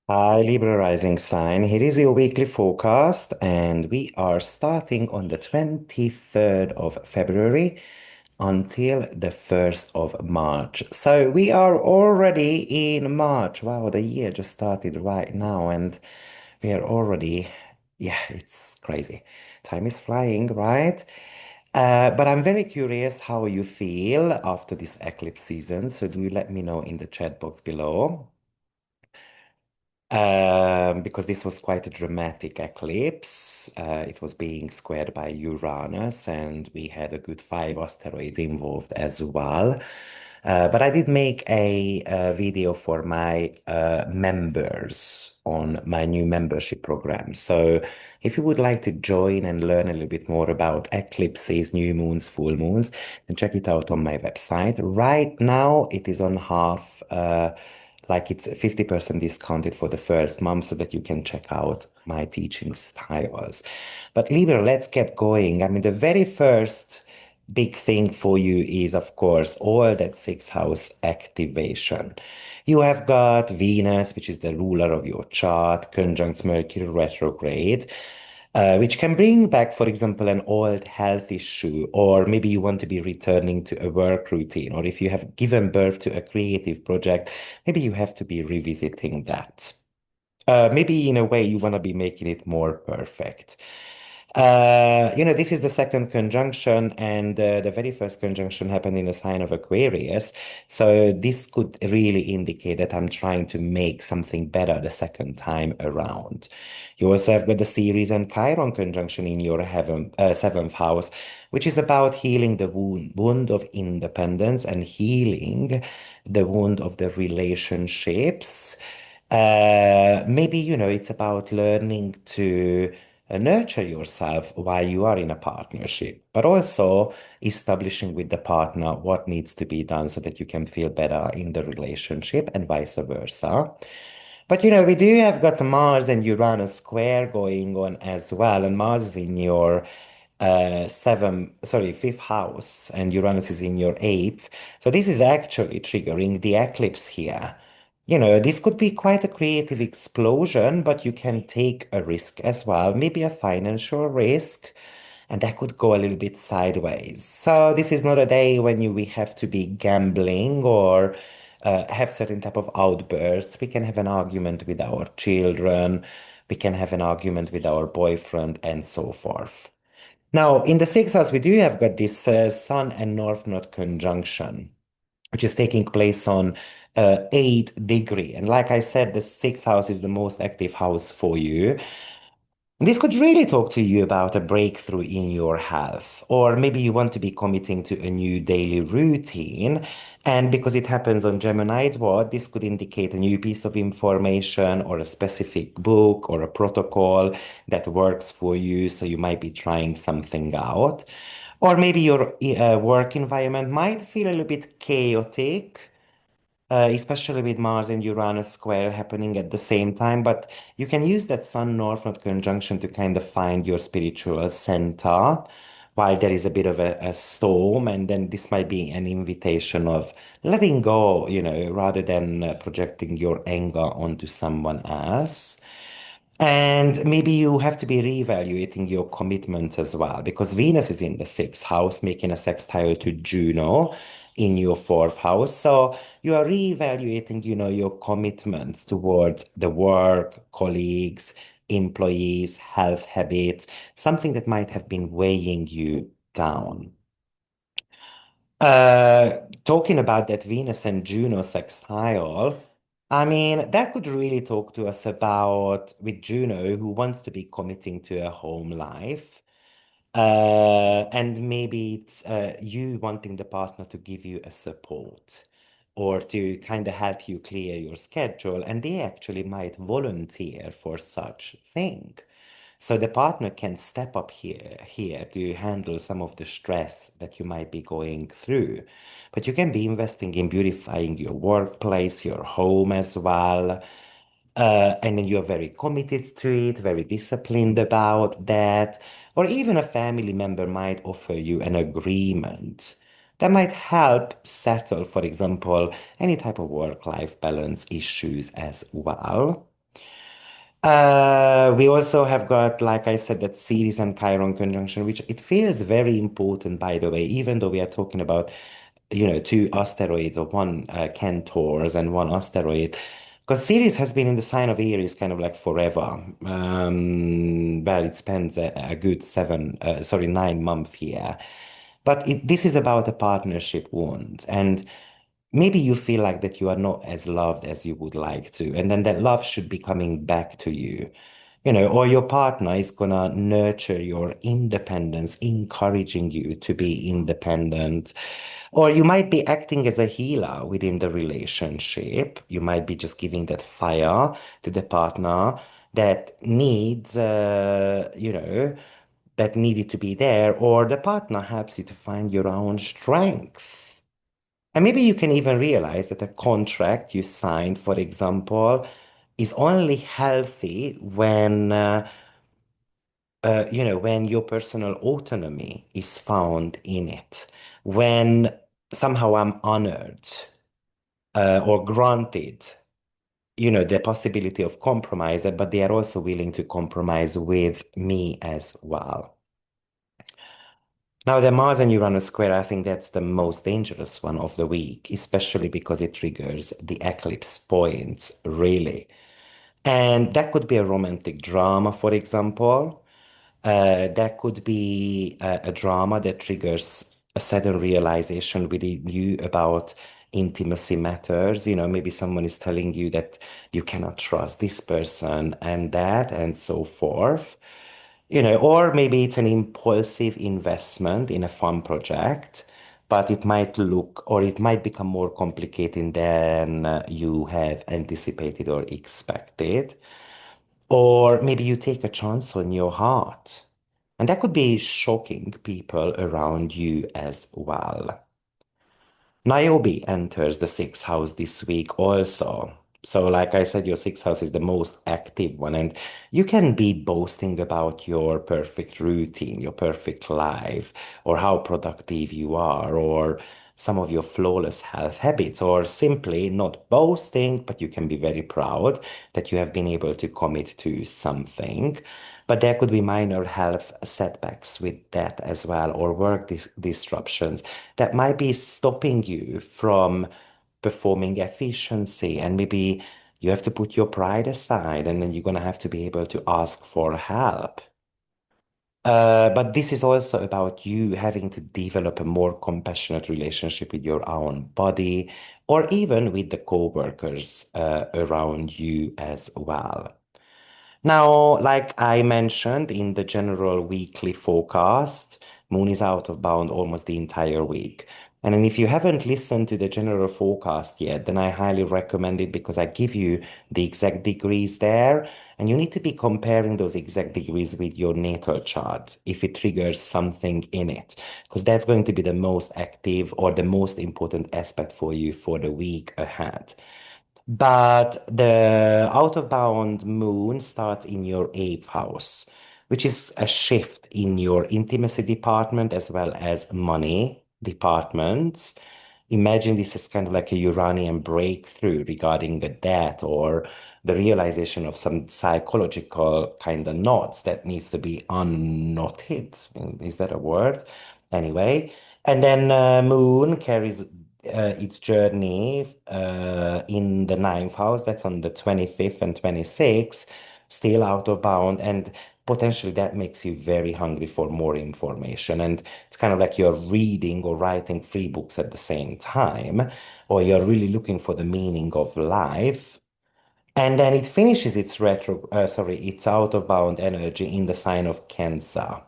Hi, Libra Rising Sign. Here is your weekly forecast, and we are starting on the 23rd of February until the 1st of March. So we are already in March. Wow, the year just started right now, and we are already, yeah, it's crazy. Time is flying, right? But I'm very curious how you feel after this eclipse season. So do let me know in the chat box below. Because this was quite a dramatic eclipse. It was being squared by Uranus, and we had a good five asteroids involved as well. But I did make a video for my members on my new membership program. So if you would like to join and learn a little bit more about eclipses, new moons, full moons, then check it out on my website. Right now, it is on half. Like it's 50% discounted for the first month so that you can check out my teaching styles. But Libra, let's get going. I mean, the very first big thing for you is, of course, all that sixth house activation. You have got Venus, which is the ruler of your chart, conjunct Mercury retrograde, which can bring back, for example, an old health issue, or maybe you want to be returning to a work routine, or if you have given birth to a creative project, maybe you have to be revisiting that. Maybe in a way you want to be making it more perfect. This is the second conjunction, and the very first conjunction happened in the sign of Aquarius. So this could really indicate that I'm trying to make something better the second time around. You also have got the Ceres and Chiron conjunction in your seventh house, which is about healing the wound of independence and healing the wound of the relationships. Maybe, it's about learning to nurture yourself while you are in a partnership, but also establishing with the partner what needs to be done so that you can feel better in the relationship and vice versa. But we do have got Mars and Uranus square going on as well, and Mars is in your fifth house, and Uranus is in your eighth. So this is actually triggering the eclipse here. This could be quite a creative explosion, but you can take a risk as well, maybe a financial risk, and that could go a little bit sideways. So this is not a day when we have to be gambling or have certain type of outbursts. We can have an argument with our children, we can have an argument with our boyfriend, and so forth. Now, in the sixth house, we do have got this Sun and North Node conjunction, which is taking place on 8th degree. And like I said, the sixth house is the most active house for you. This could really talk to you about a breakthrough in your health, or maybe you want to be committing to a new daily routine. And because it happens on Gemini, what this could indicate a new piece of information or a specific book or a protocol that works for you. So you might be trying something out. Or maybe your work environment might feel a little bit chaotic, especially with Mars and Uranus square happening at the same time. But you can use that Sun North Node conjunction to kind of find your spiritual center while there is a bit of a storm. And then this might be an invitation of letting go, rather than projecting your anger onto someone else. And maybe you have to be reevaluating your commitment as well, because Venus is in the sixth house, making a sextile to Juno in your fourth house. So you are reevaluating, your commitments towards the work, colleagues, employees, health habits, something that might have been weighing you down. Talking about that Venus and Juno sextile, I mean, that could really talk to us about with Juno, who wants to be committing to a home life. And maybe it's you wanting the partner to give you a support or to kind of help you clear your schedule, and they actually might volunteer for such thing. So the partner can step up here to handle some of the stress that you might be going through. But you can be investing in beautifying your workplace, your home as well. And then you're very committed to it, very disciplined about that. Or even a family member might offer you an agreement that might help settle, for example, any type of work-life balance issues as well. We also have got, like I said, that Ceres and Chiron conjunction, which it feels very important, by the way, even though we are talking about, two asteroids or one Centaurs and one asteroid. Because Ceres has been in the sign of Aries kind of like forever. Well, it spends a good 9 month here. But this is about a partnership wound. And maybe you feel like that you are not as loved as you would like to, and then that love should be coming back to you, or your partner is gonna nurture your independence, encouraging you to be independent. Or you might be acting as a healer within the relationship. You might be just giving that fire to the partner that needs, that needed to be there, or the partner helps you to find your own strength. And maybe you can even realize that a contract you signed, for example, is only healthy when your personal autonomy is found in it, when somehow I'm honored or granted, the possibility of compromise, but they are also willing to compromise with me as well. Now, the Mars and Uranus square, I think that's the most dangerous one of the week, especially because it triggers the eclipse points, really. And that could be a romantic drama, for example. That could be a drama that triggers a sudden realization within you about intimacy matters. Maybe someone is telling you that you cannot trust this person and that, and so forth. Or maybe it's an impulsive investment in a fun project, but it might look or it might become more complicated than you have anticipated or expected. Or maybe you take a chance on your heart. And that could be shocking people around you as well. Niobe enters the sixth house this week also. So, like I said, your sixth house is the most active one, and you can be boasting about your perfect routine, your perfect life, or how productive you are, or some of your flawless health habits, or simply not boasting, but you can be very proud that you have been able to commit to something. But there could be minor health setbacks with that as well, or work disruptions that might be stopping you from performing efficiency. And maybe you have to put your pride aside and then you're going to have to be able to ask for help. But this is also about you having to develop a more compassionate relationship with your own body or even with the co-workers around you as well. Now, like I mentioned in the general weekly forecast, Moon is out of bound almost the entire week. And then if you haven't listened to the general forecast yet, then I highly recommend it because I give you the exact degrees there. And you need to be comparing those exact degrees with your natal chart if it triggers something in it, because that's going to be the most active or the most important aspect for you for the week ahead. But the out of bound moon starts in your eighth house, which is a shift in your intimacy department as well as money departments. Imagine this is kind of like a Uranian breakthrough regarding the death or the realization of some psychological kind of knots that needs to be unknotted. Is that a word? Anyway, and then Moon carries its journey in the ninth house. That's on the 25th and 26th, still out of bound. And potentially that makes you very hungry for more information. And it's kind of like you're reading or writing three books at the same time, or you're really looking for the meaning of life. And then it finishes its out of bound energy in the sign of Cancer.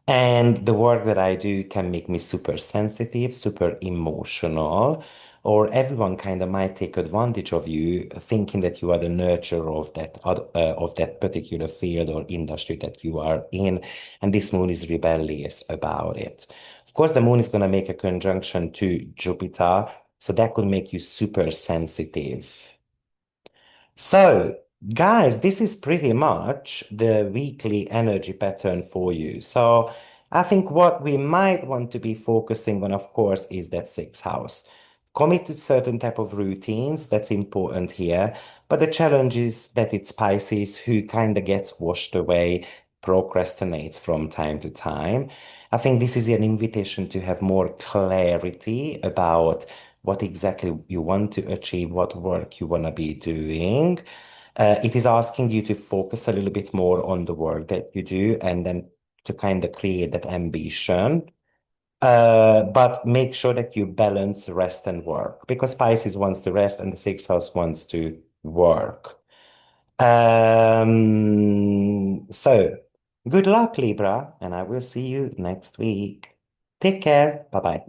And the work that I do can make me super sensitive, super emotional, or everyone kind of might take advantage of you, thinking that you are the nurturer of that particular field or industry that you are in. And this moon is rebellious about it. Of course, the moon is going to make a conjunction to Jupiter, so that could make you super sensitive. So, guys, this is pretty much the weekly energy pattern for you. So, I think what we might want to be focusing on, of course, is that sixth house. commit to certain type of routines. That's important here. But the challenge is that it's Pisces who kind of gets washed away, procrastinates from time to time. I think this is an invitation to have more clarity about what exactly you want to achieve, what work you want to be doing. It is asking you to focus a little bit more on the work that you do and then to kind of create that ambition. But make sure that you balance rest and work because Pisces wants to rest and the sixth house wants to work. So good luck, Libra, and I will see you next week. Take care. Bye bye.